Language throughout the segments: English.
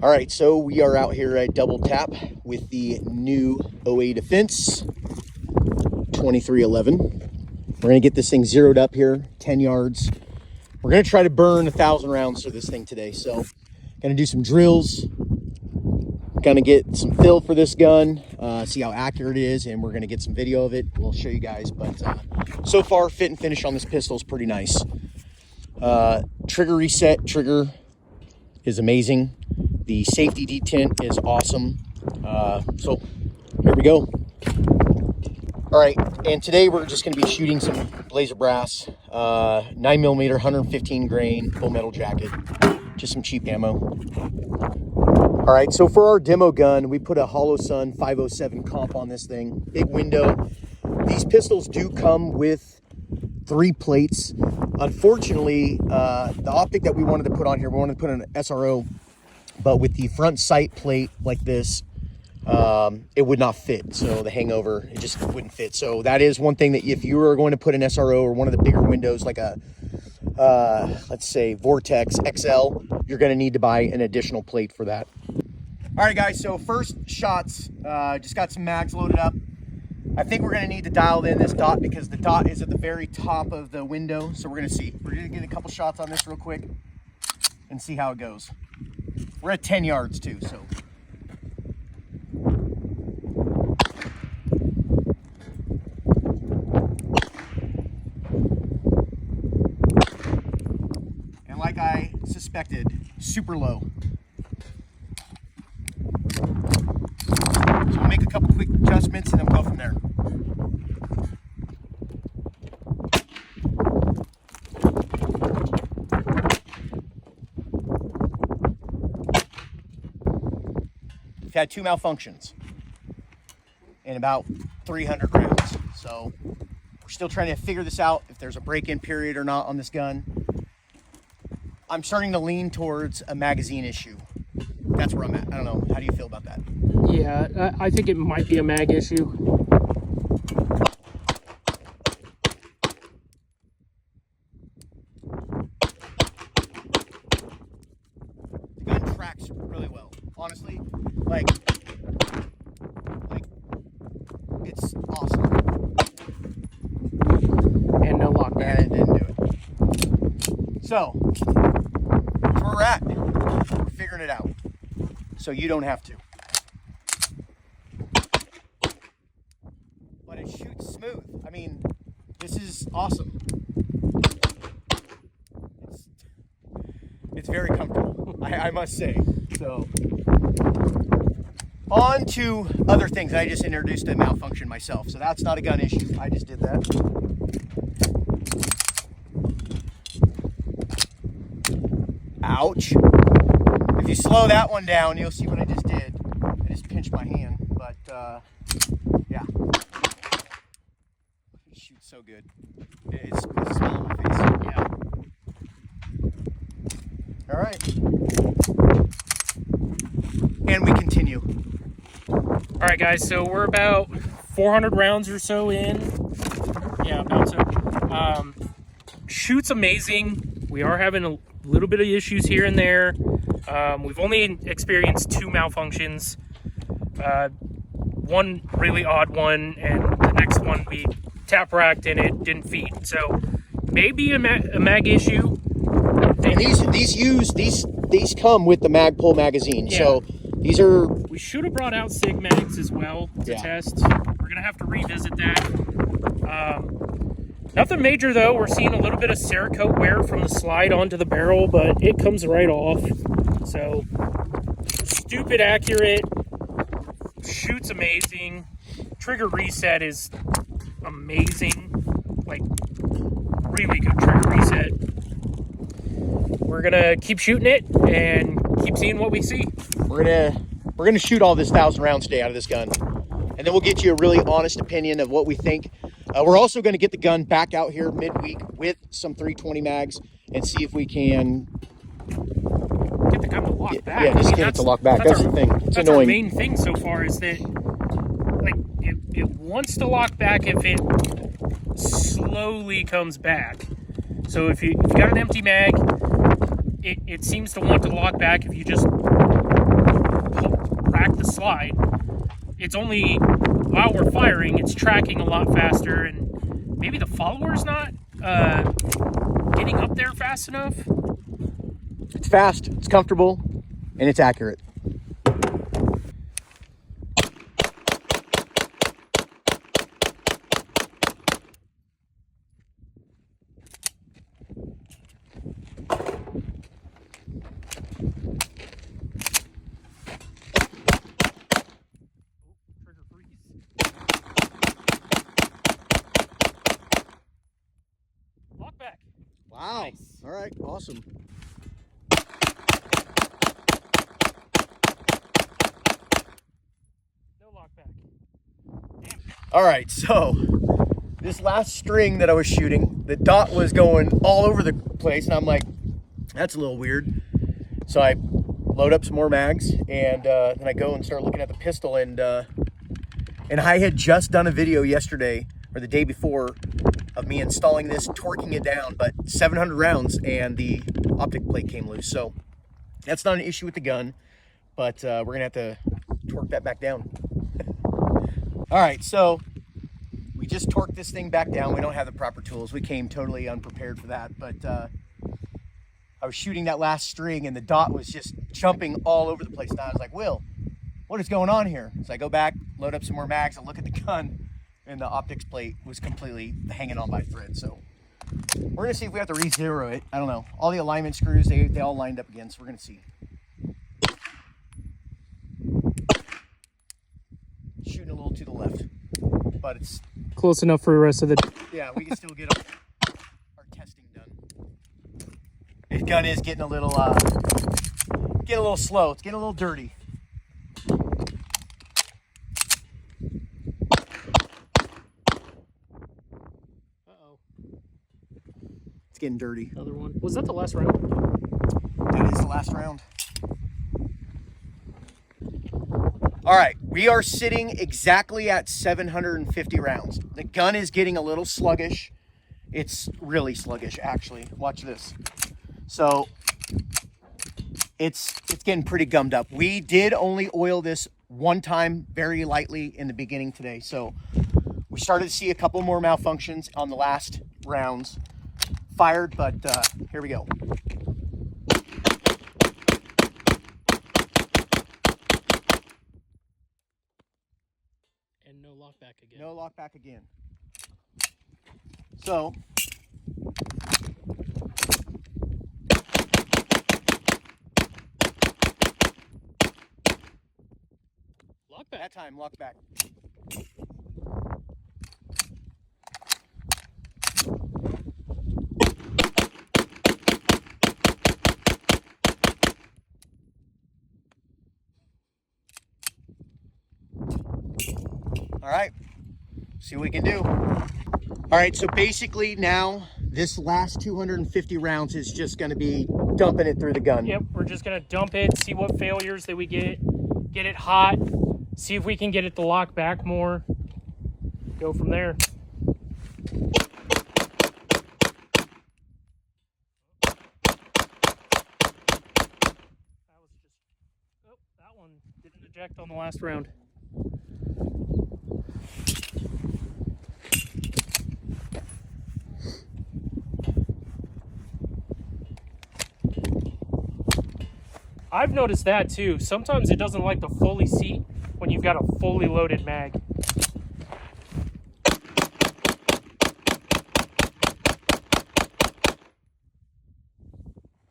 All right, so we are out here at Double Tap with the new OA Defense 2311. We're gonna get this thing zeroed up here, 10 yards. We're gonna try to burn 1,000 rounds through this thing today. So gonna do some drills, gonna get some feel for this gun, see how accurate it is, and we're gonna get some video of it. We'll show you guys, but so far fit and finish on this pistol is pretty nice. Trigger reset, trigger is amazing. The safety detent is awesome. So here we go. All right, and today we're just gonna be shooting some Blazer Brass, 9mm, 115 grain, full metal jacket, just some cheap ammo. All right, so for our demo gun, we put a Holosun 507 comp on this thing, big window. These pistols do come with 3 plates. Unfortunately, the optic that we wanted to put on here, we wanted to put an SRO, but with the front sight plate like this, it would not fit. So the hangover, it just wouldn't fit. So that is one thing that if you were going to put an SRO or one of the bigger windows, like a, let's say Vortex XL, you're going to need to buy an additional plate for that. All right, guys, so first shots, just got some mags loaded up. I think we're going to need to dial in this dot because the dot is at the very top of the window. So we're going to see. We're going to get a couple shots on this real quick and see how it goes. We're at 10 yards too, so. And like I suspected, super low. So we'll make a couple quick adjustments and then we'll go from there. We've had 2 malfunctions in about 300 rounds. So we're still trying to figure this out, if there's a break-in period or not on this gun. I'm starting to lean towards a magazine issue. That's where I'm at. I don't know. How do you feel about that? Yeah, I think it might be a mag issue. The gun tracks really well. Honestly, like it's awesome. And no lockback. And it didn't do it. So, that's where we're at. We're figuring it out. So you don't have to. But it shoots smooth. I mean, this is awesome. It's very comfortable, I must say. So, on to other things. I just introduced a malfunction myself, so that's not a gun issue. I just did that. Ouch. If you slow that one down, you'll see what I just did. I just pinched my hand, but yeah. It shoots so good. It's a smile on my face. Yeah. All right. And we continue. All right, guys, so we're about 400 rounds or so in. Yeah, about so. Shoots amazing. We are having a little bit of issues here and there. We've only experienced 2 malfunctions. One really odd one, and the next one we tap racked and it didn't feed. So maybe a mag issue. And these come with the Magpul magazine. Yeah. So these are. We should have brought out Sig mags as well to test. We're gonna have to revisit that. Nothing major though. We're seeing a little bit of Cerakote wear from the slide onto the barrel, but it comes right off. So stupid accurate. Shoots amazing. Trigger reset is amazing. Like really good trigger reset. We're gonna keep shooting it and keep seeing what we see. We're gonna shoot all this 1,000 rounds today out of this gun, and then we'll get you a really honest opinion of what we think. We're also going to get the gun back out here midweek with some 320 mags and see if we can get the gun to lock back. Yeah, just get it to lock back. That's the thing. It's that's annoying. Our main thing so far is that like it wants to lock back if it slowly comes back. So if you got an empty mag, it seems to want to lock back if you just the slide, it's only while we're firing, it's tracking a lot faster, and maybe the follower's not getting up there fast enough. It's fast, it's comfortable, and it's accurate. Lock back. Wow. Nice. All right, awesome. No lock back. All right, so this last string that I was shooting, the dot was going all over the place, and I'm like, that's a little weird. So I load up some more mags, and then I go and start looking at the pistol, and I had just done a video yesterday or the day before of me installing this, torquing it down, but 700 rounds, and the optic plate came loose. So that's not an issue with the gun, but we're gonna have to torque that back down. All right, so we just torqued this thing back down. We don't have the proper tools. We came totally unprepared for that, but I was shooting that last string, and the dot was just jumping all over the place. And I was like, Will, what is going on here? So I go back, load up some more mags, and look at the gun, and the optics plate was completely hanging on by a thread. So we're gonna see if we have to re-zero it. I don't know. All the alignment screws, they all lined up again, so we're gonna see. Shooting a little to the left, but it's Close enough for the rest of the... yeah, we can still get our testing done. This gun is getting a little slow. It's getting a little dirty. Uh-oh. It's getting dirty. Another one. Was that the last round? That is the last round. All right, we are sitting exactly at 750 rounds. The gun is getting a little sluggish. It's really sluggish, actually. Watch this. So it's getting pretty gummed up. We did only oil this one time very lightly in the beginning today. So we started to see a couple more malfunctions on the last rounds fired, but here we go. And no lock back again. No lock back again. So Lock back. that time, lock back. All right, see what we can do. All right, so basically now this last 250 rounds is just gonna be dumping it through the gun. Yep, we're just gonna dump it, see what failures that we get it hot, see if we can get it to lock back more, go from there. That one didn't eject on the last round. I've noticed that too. Sometimes it doesn't like to fully seat when you've got a fully loaded mag.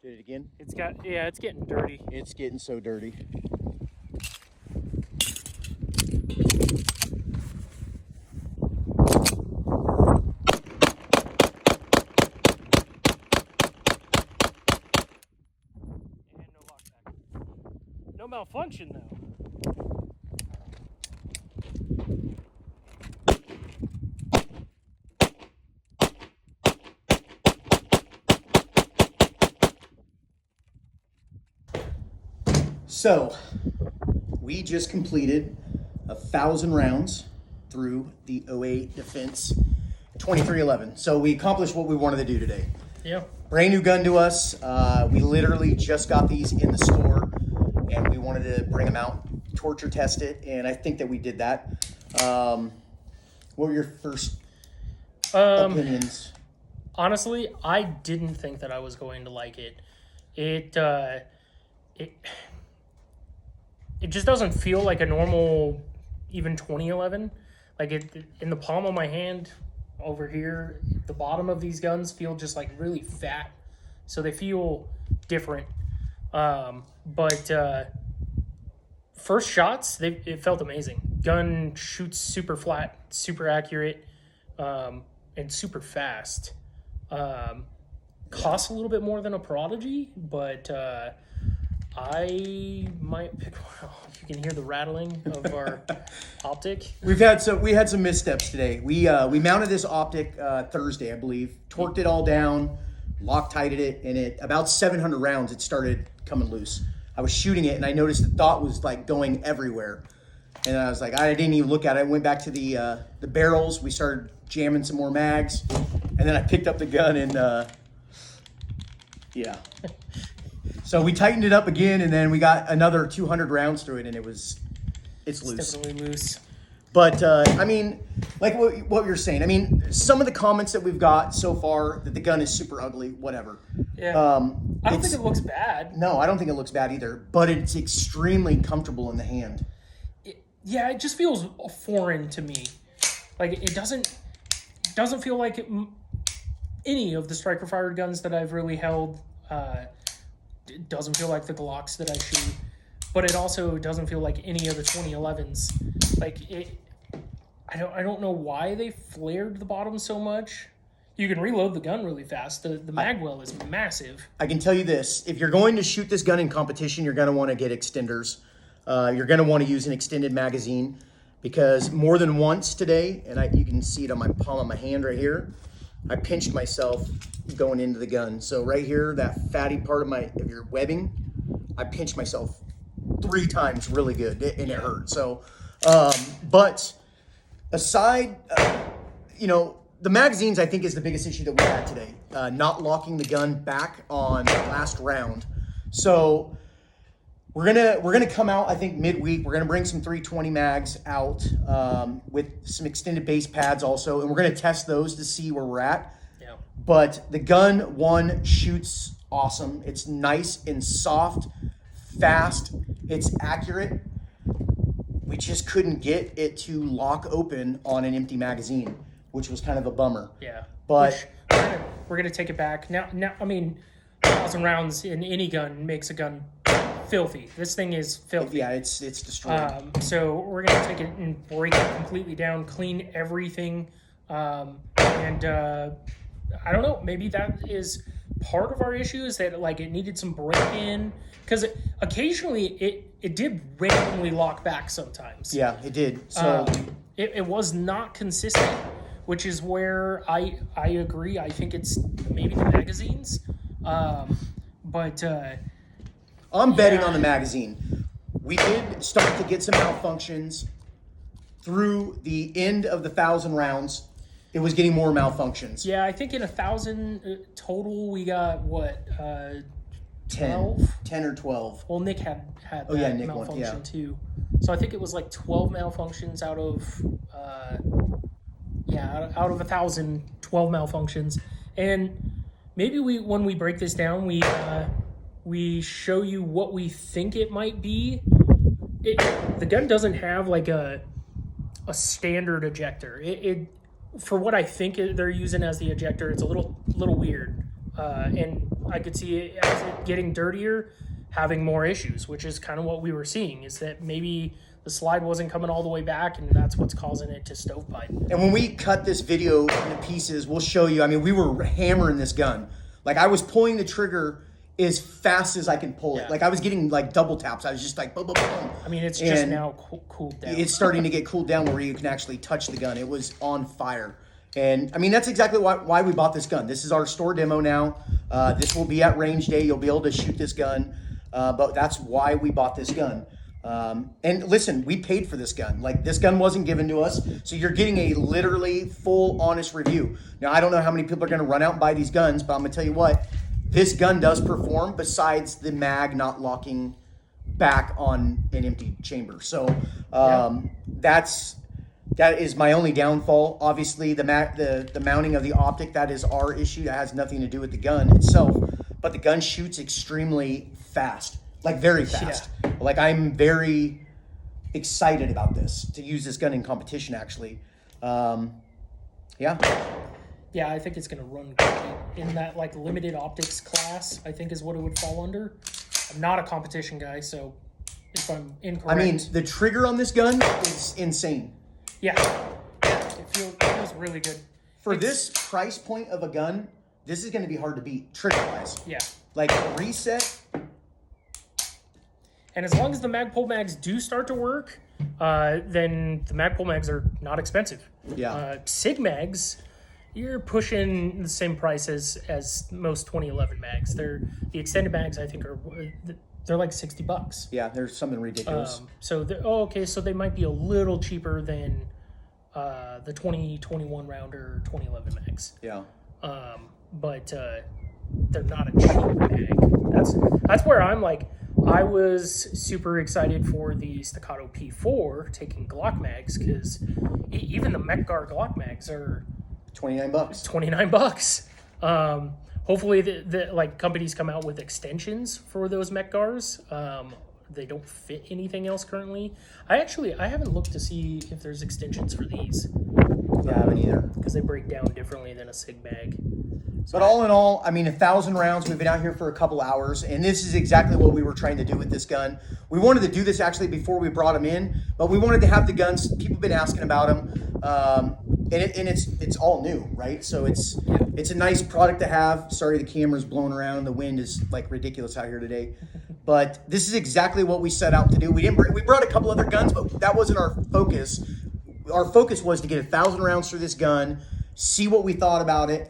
Did it again? It's got, yeah, it's getting dirty. It's getting so dirty. No malfunction though. So we just completed 1,000 rounds through the 08 Defense 2311. So we accomplished what we wanted to do today. Yeah. Brand new gun to us. We literally just got these in the store, and we wanted to bring them out torture test it, and I think that we did that. What were your first opinions? Honestly, I didn't think that I was going to like it. It just doesn't feel like a normal, even 2011. Like it in the palm of my hand over here, the bottom of these guns feel just like really fat, so they feel different. But first shots, it felt amazing. Gun shoots super flat, super accurate, and super fast. Costs a little bit more than a Prodigy, but I might pick one. You can hear the rattling of our optic. We had some missteps today. We mounted this optic Thursday, I believe. Torqued it all down, Loctited it, and at about 700 rounds, it started coming loose. I was shooting it, and I noticed the dot was like going everywhere. And I was like, I didn't even look at it. I went back to the barrels. We started jamming some more mags, and then I picked up the gun and yeah. So we tightened it up again, and then we got another 200 rounds through it, and it's loose. Definitely loose. But I mean, like what you're saying. I mean, some of the comments that we've got so far that the gun is super ugly. Whatever. Yeah. I don't think it looks bad. No, I don't think it looks bad either. But it's extremely comfortable in the hand. It just feels foreign to me. Like it doesn't feel like any of the striker fired guns that I've really held. It doesn't feel like the Glocks that I shoot, but it also doesn't feel like any of the 2011s. Like it, I don't know why they flared the bottom so much. You can reload the gun really fast. The magwell is massive. I can tell you this: if you're going to shoot this gun in competition, you're going to want to get extenders. You're going to want to use an extended magazine, because more than once today, and you can see it on my palm of my hand right here, I pinched myself going into the gun. So right here, that fatty part of your webbing, I pinched myself 3 times really good, and it hurt. So, but aside, the magazines, I think, is the biggest issue that we had today. Not locking the gun back on the last round. So we're gonna come out, I think, midweek. We're gonna bring some 320 mags out with some extended base pads also, and we're gonna test those to see where we're at. Yeah. But the gun shoots awesome. It's nice and soft, fast. It's accurate. We just couldn't get it to lock open on an empty magazine, which was kind of a bummer. Yeah. But we're gonna take it back now. I mean, 1,000 rounds in any gun makes a gun filthy. This thing is filthy. Yeah, it's destroyed. So we're gonna take it and break it completely down, clean everything, and I don't know. Maybe that is part of our issue, is that like it needed some break-in, because occasionally it did randomly lock back sometimes. Yeah, it did. So it was not consistent, which is where I agree. I think it's maybe the magazines, but. I'm betting on the magazine. We did start to get some malfunctions through the end of the 1,000 rounds. It was getting more malfunctions. Yeah, I think in 1,000 total we got what 10 or 12. Well, Nick had Oh, that yeah, Nick malfunction too. So I think it was like 12 malfunctions out of out of 1,000, 12 malfunctions. And maybe when we break this down, we show you what we think it might be. The gun doesn't have like a standard ejector. It for what I think they're using as the ejector, it's a little weird. And I could see it as it getting dirtier, having more issues, which is kind of what we were seeing, is that maybe the slide wasn't coming all the way back, and that's what's causing it to stovepipe. And when we cut this video into pieces, we'll show you. I mean, we were hammering this gun. Like, I was pulling the trigger as fast as I can pull it. Like, I was getting like double taps. I was just like boom, boom, boom. I mean, it's just now cooled down. It's starting to get cooled down where you can actually touch the gun. It was on fire. And I mean, that's exactly why we bought this gun. This is our store demo now. This will be at range day. You'll be able to shoot this gun. But that's why we bought this gun. And listen, we paid for this gun. Like, this gun wasn't given to us. So you're getting a literally full, honest review. Now, I don't know how many people are going to run out and buy these guns, but I'm going to tell you what. This gun does perform, besides the mag not locking back on an empty chamber. So that is my only downfall. Obviously, the mounting of the optic, that is our issue. That has nothing to do with the gun itself. But the gun shoots extremely fast, like very fast. Yeah. Like I'm very excited about this, to use this gun in competition, actually. Yeah, I think it's going to run great in that like limited optics class, I think is what it would fall under. I'm not a competition guy, so if I'm incorrect. I mean, the trigger on this gun is insane. Yeah, it feels really good. For this price point of a gun, this is going to be hard to beat, trigger-wise. Yeah. Like, reset. And as long as the Magpul mags do start to work, then the Magpul mags are not expensive. Yeah. Sig mags, you're pushing the same price as most 2011 mags. The extended mags, I think, they're like $60. Yeah, there's something ridiculous. So they might be a little cheaper than the 2021 rounder 2011 mags. Yeah. But they're not a cheap mag. That's where I'm like, I was super excited for the Staccato P4 taking Glock mags, because even the Mech-Gar Glock mags are $29. $29. Hopefully the like companies come out with extensions for those Mech-Gars. They don't fit anything else currently. I haven't looked to see if there's extensions for these. Yeah, I haven't either. Because they break down differently than a Sig mag. But all in all, I mean, 1,000 rounds. We've been out here for a couple hours, and this is exactly what we were trying to do with this gun. We wanted to do this actually before we brought them in, but we wanted to have the guns. People have been asking about them, and it's all new, right? So it's a nice product to have. Sorry, the camera's blowing around. The wind is like ridiculous out here today, but this is exactly what we set out to do. We brought a couple other guns, but that wasn't our focus. Our focus was to get 1,000 rounds through this gun. See what we thought about it.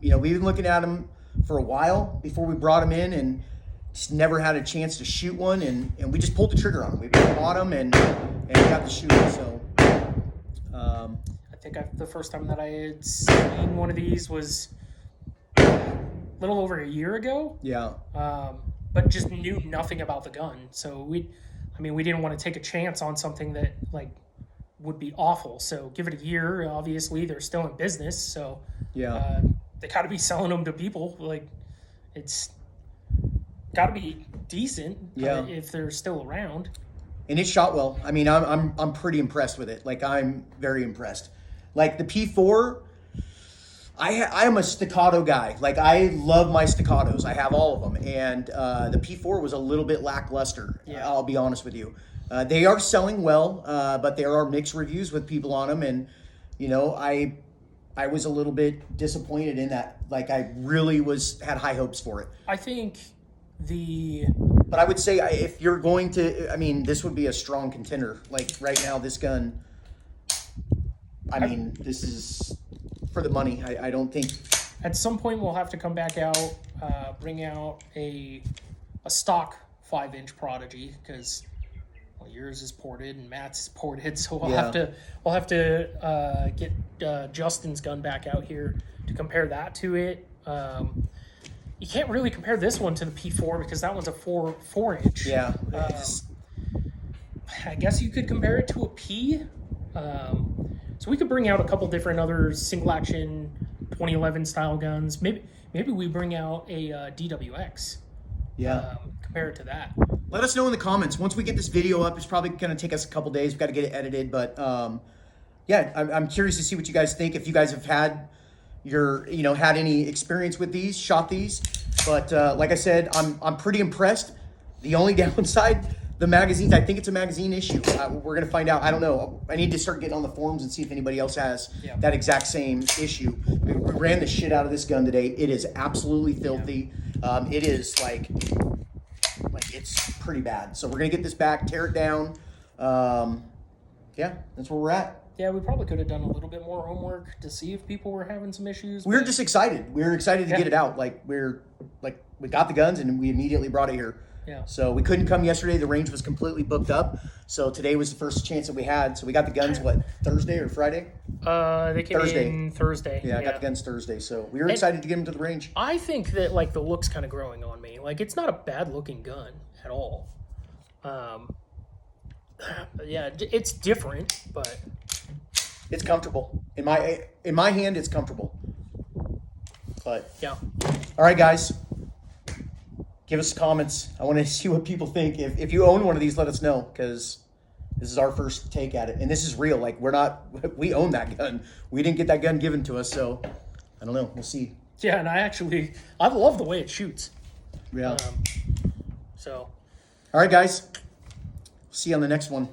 We've been looking at them for a while before we brought them in, and just never had a chance to shoot one, and we just pulled the trigger on them. We bought them and got to shoot them. So I think the first time that I had seen one of these was a little over a year ago. Yeah. But just knew nothing about the gun, so we didn't want to take a chance on something that like would be awful. So give it a year. Obviously, they're still in business, so yeah, they got to be selling them to people. Like, it's got to be decent. Yeah. If they're still around. And it shot well. I mean, I'm pretty impressed with it. Like, I'm very impressed. Like the P4, I am a staccato guy. Like, I love my staccatos. I have all of them, and the P4 was a little bit lackluster. Yeah. I'll be honest with you. They are selling well, but there are mixed reviews with people on them, and I was a little bit disappointed in that. Like, I really had high hopes for it. I think But I would say if you're going to, I mean, this would be a strong contender. Like right now, this gun. I mean, this is for the money. I don't think. At some point, we'll have to come back out, bring out a stock 5-inch Prodigy, because yours is ported and Matt's is ported, so we'll have to get Justin's gun back out here to compare that to it. You can't really compare this one to the P4 because that one's a 4-inch. Yeah. I guess you could compare it to a P. So we could bring out a couple different other single action 2011 style guns. Maybe we bring out a DWX. Yeah. Compare it to that. Let us know in the comments. Once we get this video up, it's probably going to take us a couple days. We've got to get it edited. But I'm curious to see what you guys think. If you guys have had had any experience with these, shot these. But like I said, I'm pretty impressed. The only downside, the magazines, I think it's a magazine issue. We're going to find out. I don't know. I need to start getting on the forums and see if anybody else has that exact same issue. We ran the shit out of this gun today. It is absolutely filthy. It is like it's pretty bad. So we're going to get this back, tear it down. That's where we're at. Yeah, we probably could have done a little bit more homework to see if people were having some issues. We were just excited. We were excited to get it out. We got the guns and we immediately brought it here. Yeah. So we couldn't come yesterday. The range was completely booked up. So today was the first chance that we had. So we got the guns, Thursday or Friday? They came in Thursday. Yeah, I got the guns Thursday. So we were excited to get them to the range. I think that, the look's kind of growing on me. Like, it's not a bad-looking gun at all. Yeah, it's different, but It's comfortable. In my hand, it's comfortable. But yeah. all right, guys. Give us comments. I want to see what people think. If you own one of these, let us know, because this is our first take at it. And this is real. Like, we own that gun. We didn't get that gun given to us, so I don't know. We'll see. Yeah, and I love the way it shoots. Yeah. So. All right, guys. See you on the next one.